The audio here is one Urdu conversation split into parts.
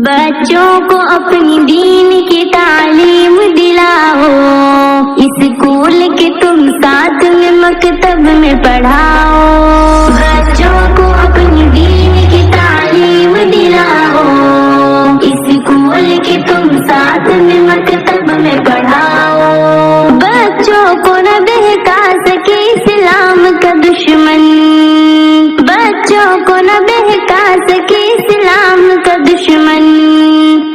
بچوں کو اپنی دین کی تعلیم دلاؤ، اسکول کے تم ساتھ میں مکتب میں پڑھاؤ۔ بچوں کو اپنی دین کی تعلیم دلاؤ، اسکول کے تم ساتھ میں مکتب میں پڑھاؤ۔ بچوں کو نہ بہکا سکے اسلام کا دشمن، بچوں کو نہ بہکا سکے اسلام کا دشمن۔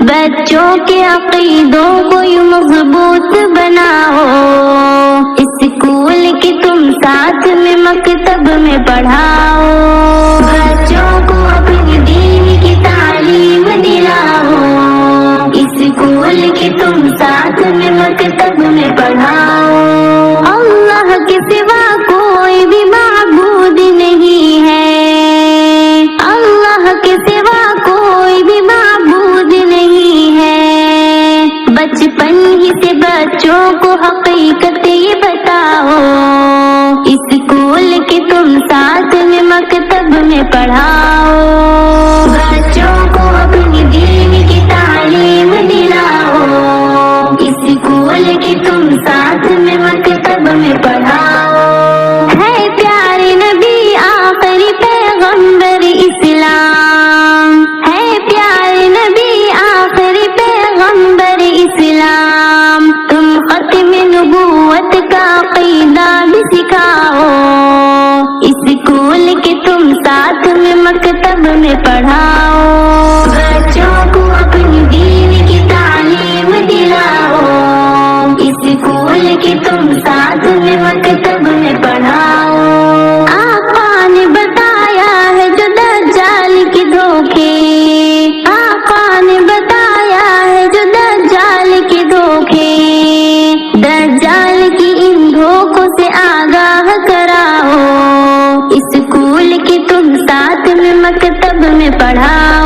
بچوں کے عقیدوں کو یوں مضبوط بناؤ، اسکول کے تم ساتھ میں مکتب میں پڑھاؤ۔ بچوں کو اپنی دین کی تعلیم دلاؤ، اسکول کے تم ساتھ میں مکتب میں پڑھاؤ۔ اللہ کے سوا کوئی بھی معبود نہیں ہے، اللہ کے سوا کوئی بھی معبود نہیں ہے۔ بچپن ہی سے بچوں کو حقیقت یہ بتاؤ، اسکول کے تم ساتھ میں مکتب میں پڑھاؤ۔ بچوں کو اپنی دین کی تعلیم دلاؤ، اسکول کے تم ساتھ میں مکتب میں پڑھاؤ۔ ہے پیارے نبی آخری پیغمبر اسلام، ہے پیارے نبی آخری پیغمبر اسلام، تم ختم نبوت کا عقیدہ بھی سکھاؤ، اسکول کے تم ساتھ میں مکتب میں پڑھاؤ۔ بچوں کو اپنی دین کی تعلیم دلاؤ، اسکول کے تم ساتھ میں مکتب میں پڑھاؤ۔ آقا نے بتایا ہے جو دجال کے دھوکے، آقا نے بتایا ہے جو دجال کے دھوکے، دجال کی ان دھوکوں سے آگاہ کراؤ، اسکول کے تم ساتھ میں مکتب میں پڑھاؤ۔